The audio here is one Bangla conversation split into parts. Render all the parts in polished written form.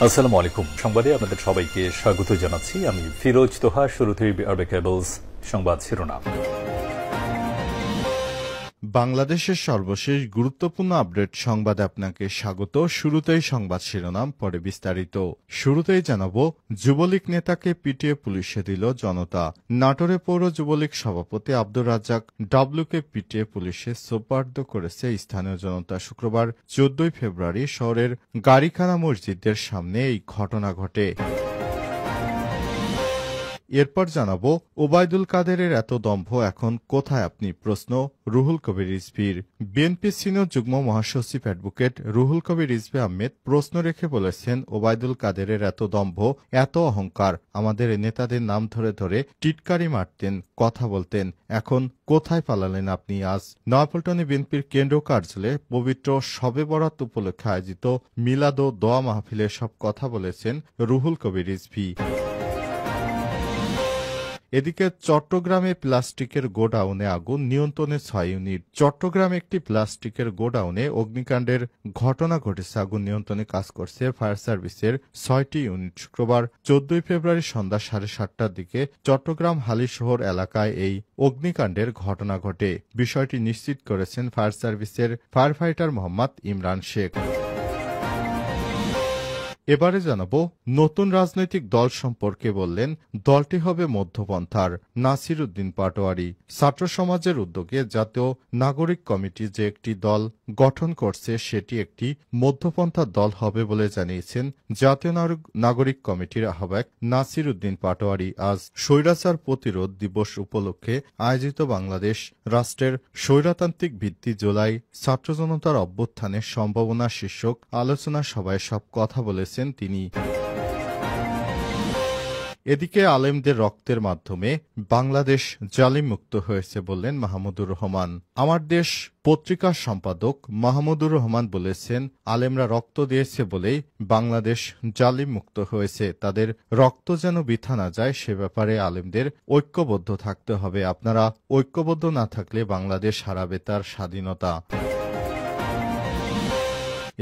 আসসালামু আলাইকুম। সংবাদে আপনাদের সবাইকে স্বাগত জানাচ্ছি। আমি ফিরোজ তোহা। শুরুতেই আরবে কেবলস সংবাদ শিরোনাম। বাংলাদেশের সর্বশেষ গুরুত্বপূর্ণ আপডেট সংবাদে আপনাকে স্বাগত। শুরুতেই সংবাদ শিরোনাম, পরে বিস্তারিত। শুরুতেই জানাবো, যুবলীগ নেতাকে পিটিয়ে পুলিশে দিল জনতা। নাটোরে পৌর যুবলীগ সভাপতি আব্দুর রাজ্জাক ডাবলুকে পিটিয়ে পুলিশে সোপর্দ করেছে স্থানীয় জনতা। শুক্রবার 14 ফেব্রুয়ারি শহরের গাড়িখানা মসজিদের সামনে এই ঘটনা ঘটে। এরপর জানাবো, ওবায়দুল কাদেরের এত দম্ভ এখন কোথায় আপনি? প্রশ্ন রুহুল কবির রিজভীর। বিএনপি সিনিয়র যুগ্ম মহাসচিব অ্যাডভোকেট রুহুল কবির রিজভী আহমেদ প্রশ্ন রেখে বলেছেন, ওবায়দুল কাদেরের এত দম্ভ, এত অহংকার, আমাদের নেতাদের নাম ধরে ধরে টিটকারি মারতেন, কথা বলতেন, এখন কোথায় পালালেন আপনি? আজ নয়াপল্টনে বিএনপির কেন্দ্রীয় কার্যালয়ে পবিত্র শবে বরাত উপলক্ষে আয়োজিত মিলাদ ও দোয়া মাহফিলে সব কথা বলেছেন রুহুল কবির রিজভী। এদিকে চট্টগ্রামে প্লাস্টিকের গোডাউনে আগুন, নিয়ন্ত্রণে 6 ইউনিট। চট্টগ্রামে একটি প্লাস্টিকের গোডাউনে অগ্নিকাণ্ডের ঘটনা ঘটেছে। আগুন নিয়ন্ত্রণে কাজ করছে ফায়ার সার্ভিসের 6টি ইউনিট। শুক্রবার 14 ফেব্রুয়ারি সন্ধ্যা 7:30টার দিকে চট্টগ্রাম হালিশহর এলাকায় এই অগ্নিকাণ্ডের ঘটনা ঘটে। বিষয়টি নিশ্চিত করেছেন ফায়ার সার্ভিসের ফায়ার ফাইটার মোহাম্মদ ইমরান শেখ। এবারে জানাবো, নতুন রাজনৈতিক দল সম্পর্কে বললেন, দলটি হবে মধ্যপন্থার। নাসির উদ্দিন পাটোয়ারি। ছাত্র সমাজের উদ্যোগে জাতীয় নাগরিক কমিটি যে একটি দল গঠন করছে, সেটি একটি মধ্যপন্থার দল হবে বলে জানিয়েছেন জাতীয় নাগরিক কমিটির আহ্বায়ক নাসির উদ্দিন পাটোয়ারি। আজ স্বৈরাচার প্রতিরোধ দিবস উপলক্ষে আয়োজিত বাংলাদেশ রাষ্ট্রের স্বৈরতান্ত্রিক ভিত্তি জুলাই ছাত্র জনতার অভ্যুত্থানের সম্ভাবনা শীর্ষক আলোচনা সভায় সব কথা বলেছেন তিনি। এদিকে আলেমদের রক্তের মাধ্যমে বাংলাদেশ জালিম মুক্ত হয়েছে বললেন মাহমুদুর রহমান। আমার দেশ পত্রিকার সম্পাদক মাহমুদুর রহমান বলেছেন, আলেমরা রক্ত দিয়েছে বলেই বাংলাদেশ জালিম মুক্ত হয়েছে। তাদের রক্ত যেন বৃথা না যায়, সে ব্যাপারে আলেমদের ঐক্যবদ্ধ থাকতে হবে। আপনারা ঐক্যবদ্ধ না থাকলে বাংলাদেশ হারাবে তার স্বাধীনতা।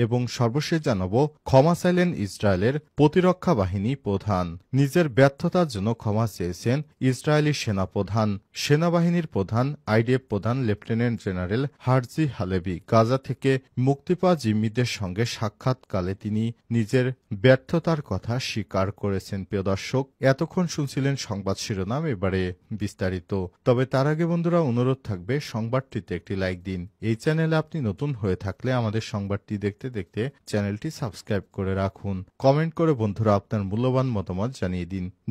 এবং সর্বশেষ জানাবো, ক্ষমা চাইলেন ইসরায়েলের প্রতিরক্ষা বাহিনী প্রধান। নিজের ব্যর্থতার জন্য ক্ষমা চেয়েছেন ইসরায়েলি সেনাপ্রধান। সেনাবাহিনীর প্রধান আইডিএফ প্রধান lieutenant general Herzi Halevi Gaza থেকে মুক্তি পাওয়া জিম্মিদের সঙ্গে সাক্ষাৎকালে তিনি নিজের ব্যর্থতার কথা স্বীকার করেছেন। প্রিয় দর্শক, এতক্ষণ শুনছিলেন সংবাদ শিরোনাম, এবারে বিস্তারিত। তবে তার আগে বন্ধুরা, অনুরোধ থাকবে সংবাদটিতে একটি লাইক দিন। এই চ্যানেলে আপনি নতুন হয়ে থাকলে আমাদের সংবাদটি দেখতে দেখতে চ্যানেলটি সাবস্ক্রাইব করে রাখুন। কমেন্ট করে বন্ধুরা আপনার মূল্যবান মতামত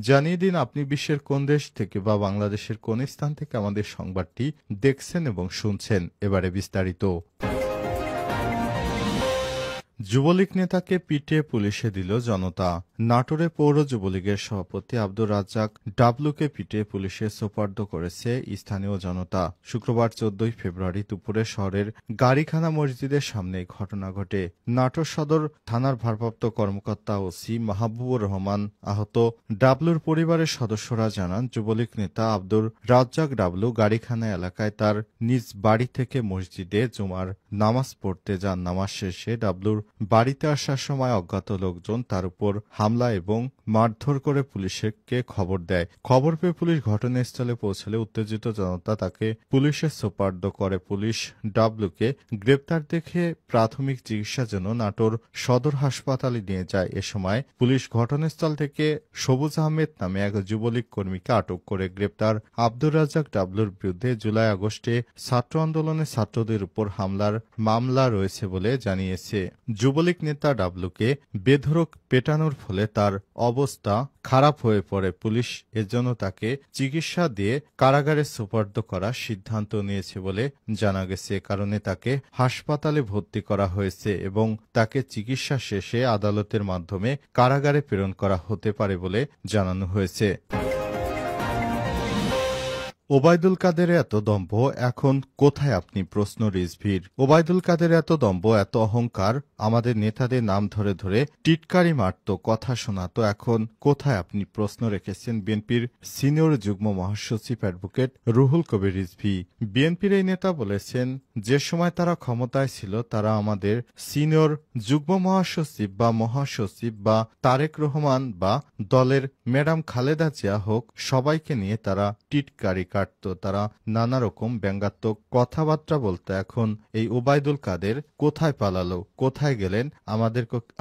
জানিয়ে দিন আপনি বিশ্বের কোন দেশ থেকে বা বাংলাদেশের কোন স্থান থেকে আমাদের সংবাদটি দেখছেন এবং শুনছেন। এবারে বিস্তারিত। যুবলীগ নেতাকে পিটিয়ে পুলিশে দিল জনতা। নাটোরে পৌর যুবলীগের সভাপতি আব্দুর রাজ্জাক ডাবলুকে পিটিয়ে পুলিশে সোপর্দ করেছে স্থানীয় জনতা। শুক্রবার 14 ফেব্রুয়ারি দুপুরে শহরের গাড়িখানা মসজিদের সামনে ঘটনা ঘটে। নাটোর সদর থানার ভারপ্রাপ্ত কর্মকর্তা ওসি মাহবুবুর রহমান আহত ডাবলুর পরিবারের সদস্যরা জানান, যুবলীগ নেতা আব্দুর রাজ্জাক ডাবলু গাড়িখানা এলাকায় তার নিজ বাড়ি থেকে মসজিদে জুমার নামাজ পড়তে যান। নামাজ শেষে ডাবলুর বাড়িতে আসার সময় অজ্ঞাত লোকজন তার উপর হামলা এবং মারধর করে পুলিশকে খবর দেয়। খবর পেয়ে পুলিশ ঘটনাস্থলে পৌঁছলে উত্তেজিত জনতা তাকে পুলিশে সোপর্দ করে। পুলিশ ডাবলুকে গ্রেপ্তার দেখে প্রাথমিক চিকিৎসার জন্য নাটোর সদর হাসপাতালে নিয়ে যায়। এ সময় পুলিশ ঘটনাস্থল থেকে সবুজ আহমেদ নামে এক যুবলীগ কর্মীকে আটক করে। গ্রেপ্তার আব্দুর রাজ্জাক ডাবলুর বিরুদ্ধে জুলাই আগস্টে ছাত্র আন্দোলনে ছাত্রদের উপর হামলার মামলা রয়েছে বলে জানিয়েছে। যুবলীগ নেতা ডাবলুকে বেধড়ক পেটানোর ফলে তার অবস্থা খারাপ হয়ে পড়ে। পুলিশ এজন্য তাকে চিকিৎসা দিয়ে কারাগারে সোপর্দ করার সিদ্ধান্ত নিয়েছে বলে জানা গেছে। কারণে তাকে হাসপাতালে ভর্তি করা হয়েছে এবং তাকে চিকিৎসা শেষে আদালতের মাধ্যমে কারাগারে প্রেরণ করা হতে পারে বলে জানানো হয়েছে। ওবায়দুল কাদের এত দম্ভ, এখন কোথায় আপনি? প্রশ্ন রিজভির। ওবায়দুল কাদের এত দম্ভ, এত অহংকার, আমাদের নেতাদের নাম ধরে ধরে টিটকারি মারত, কথা শোনাত, এখন কোথায় আপনি? প্রশ্ন রেখেছেন বিএনপির সিনিয়র যুগ্ম মহাসচিব অ্যাডভোকেট রুহুল কবির রিজভী। বিএনপির এই নেতা বলেছেন, যে সময় তারা ক্ষমতায় ছিল তারা আমাদের সিনিয়র যুগ্ম মহাসচিব বা মহাসচিব বা তারেক রহমান বা দলের ম্যাডাম খালেদা জিয়া হোক, সবাইকে নিয়ে তারা টিটকারি কাটত, তারা নানা রকম ব্যঙ্গাত্মক কথাবার্তা বলতো। এখন এই ওবায়দুল কাদের কোথায় পালালো, কোথায় গেলেন?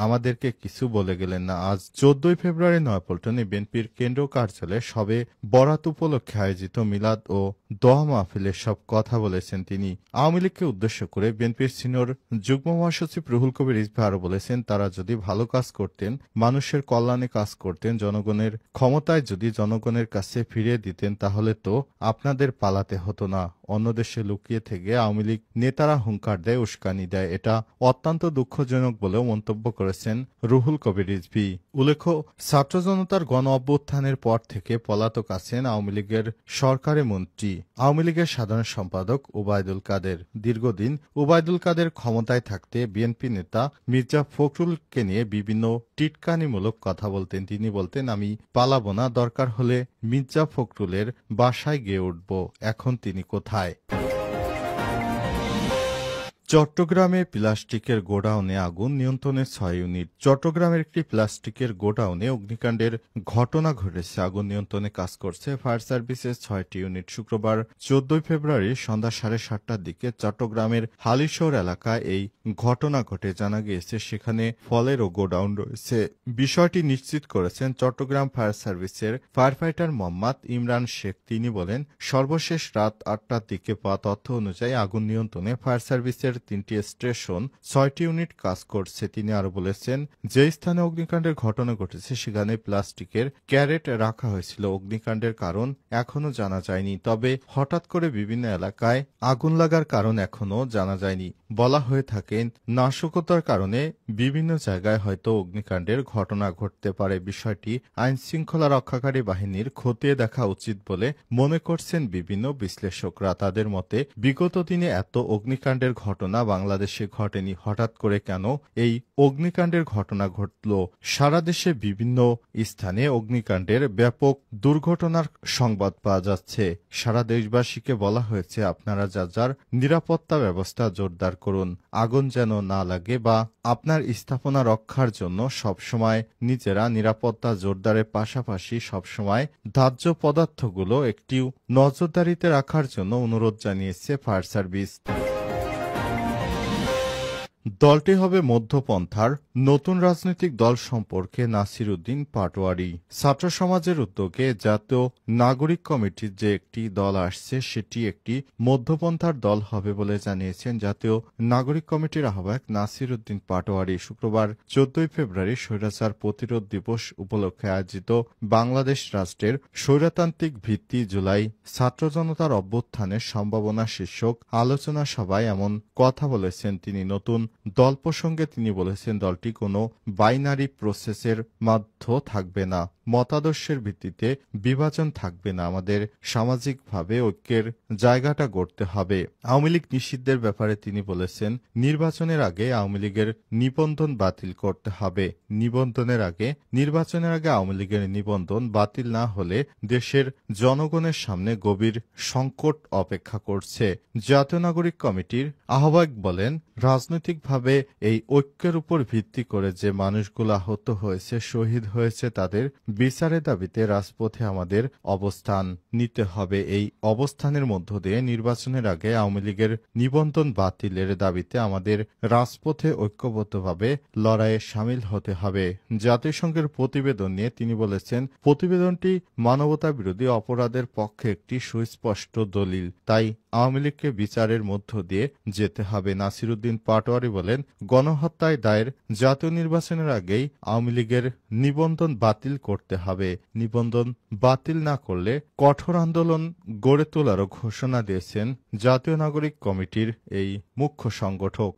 আমাদেরকে কিছু বলে গেলেন না। আজ 14 ফেব্রুয়ারি নয়াপল্টনে বিএনপির কেন্দ্রীয় কার্যালয়ে সবে বরাত উপলক্ষে আয়োজিত মিলাদ ও দোয়া মাহফিলে সব কথা বলেছেন তিনি। আওয়ামী লীগকে উদ্দেশ্য করে বিএনপির সিনিয়র যুগ্ম মহাসচিব রুহুল কবির রিজভী আরো বলেছেন, তারা যদি ভালো কাজ করতেন, মানুষের কল্যাণে কাজ করতেন, জনগণের ক্ষমতায় যদি জনগণের কাছে ফিরিয়ে দিতেন, তাহলে তো আপনাদের পালাতে হতো না। অন্য দেশে লুকিয়ে থেকে আওয়ামী লীগ নেতারা হুঙ্কার দেয়, উস্কানি দেয়, এটা অত্যন্ত দুঃখজনক বলেও মন্তব্য করেছেন রুহুল কবির রিজভী। উল্লেখ্য, ছাত্র জনতার গণ অভ্যুত্থানের পর থেকে পলাতক আছেন আওয়ামী লীগের সরকারি মন্ত্রী, আওয়ামী লীগের সাধারণ সম্পাদক ওবায়দুল কাদের। দীর্ঘদিন ওবায়দুল কাদের ক্ষমতায় থাকতে বিএনপি নেতা মির্জা ফখরুলকে নিয়ে বিভিন্ন টিটকানিমূলক কথা বলতেন। তিনি বলতেন, আমি পালাবো না, দরকার হলে মির্জা ফখরুলের বাসায় গিয়ে উঠব। এখন তিনি কোথায়? চট্টগ্রামে প্লাস্টিকের গোডাউনে আগুন, নিয়ন্ত্রণে 6 ইউনিট। চট্টগ্রামের একটি প্লাস্টিকের গোডাউনে অগ্নিকাণ্ডের ঘটনা ঘটেছে। আগুন নিয়ন্ত্রণে কাজ করছে ফায়ার সার্ভিসের 6টি ইউনিট। শুক্রবার 14 ফেব্রুয়ারি সন্ধ্যা 7:30টার দিকে চট্টগ্রামের হালিশহর এলাকায় এই ঘটনা ঘটে। জানা গিয়েছে সেখানে ফলেরও গোডাউন রয়েছে। বিষয়টি নিশ্চিত করেছেন চট্টগ্রাম ফায়ার সার্ভিসের ফায়ার ফাইটার মোহাম্মদ ইমরান শেখ। তিনি বলেন, সর্বশেষ রাত 8টার দিকে পাওয়া তথ্য অনুযায়ী আগুন নিয়ন্ত্রণে ফায়ার সার্ভিসের 3টি স্টেশন, 6টি ইউনিট কাজ করছে। তিনি আরো বলেছেন, যে স্থানে অগ্নিকাণ্ডের ঘটনা ঘটেছে সেখানে প্লাস্টিকের ক্যারেট রাখা হয়েছিল। অগ্নিকাণ্ডের কারণ এখনো জানা যায়নি, তবে হঠাৎ করে বিভিন্ন এলাকায় আগুন লাগার কারণ এখনো জানা যায়নি। বলা হয়ে থাকে, নাশকতার কারণে বিভিন্ন জায়গায় হয়তো অগ্নিকাণ্ডের ঘটনা ঘটতে পারে। বিষয়টি আইন শৃঙ্খলা রক্ষাকারী বাহিনীর খতিয়ে দেখা উচিত বলে মনে করছেন বিভিন্ন বিশ্লেষকরা। তাদের মতে, বিগত দিনে এত অগ্নিকাণ্ডের ঘটনা বাংলাদেশে ঘটেনি। হঠাৎ করে কেন এই অগ্নিকাণ্ডের ঘটনা ঘটল? সারা দেশে বিভিন্ন স্থানে অগ্নিকাণ্ডের ব্যাপক দুর্ঘটনার সংবাদ পাওয়া যাচ্ছে। সারা দেশবাসীকে বলা হয়েছে, আপনারা যার নিরাপত্তা ব্যবস্থা জোরদার করুন, আগুন যেন না লাগে, বা আপনার স্থাপনা রক্ষার জন্য সবসময় নিজেরা নিরাপত্তা জোরদারের পাশাপাশি সবসময় দাহ্য পদার্থগুলো একটি নজরদারিতে রাখার জন্য অনুরোধ জানিয়েছে ফায়ার সার্ভিস। দলটি হবে মধ্যপন্থার নতুন রাজনৈতিক দল সম্পর্কে নাসির উদ্দিন পাটোয়ারি। ছাত্র সমাজের উদ্যোগে জাতীয় নাগরিক কমিটির যে একটি দল আসছে সেটি একটি মধ্যপন্থার দল হবে বলে জানিয়েছেন জাতীয় নাগরিক কমিটির আহ্বায়ক নাসির উদ্দিন পাটোয়ারি। শুক্রবার 14 ফেব্রুয়ারি স্বৈরাচার প্রতিরোধ দিবস উপলক্ষে আয়োজিত বাংলাদেশ রাষ্ট্রের স্বৈরতান্ত্রিক ভিত্তি জুলাই ছাত্র জনতার অভ্যুত্থানের সম্ভাবনা শীর্ষক আলোচনা সভায় এমন কথা বলেছেন তিনি। নতুন দল প্রসঙ্গে তিনি বলেছেন, দলটি কোনো বাইনারি প্রসেসের মাধ্যে থাকবে না, মতাদর্শের ভিত্তিতে বিভাজন থাকবে না, আমাদের সামাজিকভাবে ঐক্যের জায়গাটা গড়তে হবে। আওয়ামী লীগ নিষিদ্ধের ব্যাপারে তিনি বলেছেন, নির্বাচনের আগে আওয়ামী লীগের নিবন্ধন বাতিল করতে হবে। নির্বাচনের আগে আওয়ামী লীগের নিবন্ধন বাতিল না হলে দেশের জনগণের সামনে গভীর সংকট অপেক্ষা করছে। জাতীয় নাগরিক কমিটির আহ্বায়ক বলেন, রাজনৈতিকভাবে এই ঐক্যের উপর ভিত্তি করে যে মানুষগুলো আহত হয়েছে, শহীদ হয়েছে, তাদের বিচারের দাবিতে রাজপথে আমাদের অবস্থান নিতে হবে। এই অবস্থানের মধ্য দিয়ে নির্বাচনের আগে আওয়ামী লীগের নিবন্ধন বাতিলের দাবিতে আমাদের রাজপথে ঐক্যবদ্ধভাবে লড়াইয়ে সামিল হতে হবে। জাতিসংঘের প্রতিবেদন নিয়ে তিনি বলেছেন, প্রতিবেদনটি মানবতা বিরোধী অপরাধের পক্ষে একটি সুস্পষ্ট দলিল, তাই আওয়ামী লীগকে বিচারের মধ্য দিয়ে যেতে হবে। নাসির উদ্দিন পাটোয়ারি বলেন, গণহত্যায় দায়ের জাতীয় নির্বাচনের আগেই আওয়ামী লীগের নিবন্ধন বাতিল করতে হবে। নিবন্ধন বাতিল না করলে কঠোর আন্দোলন গড়ে তোলারও ঘোষণা দিয়েছেন জাতীয় নাগরিক কমিটির এই মুখ্য সংগঠক।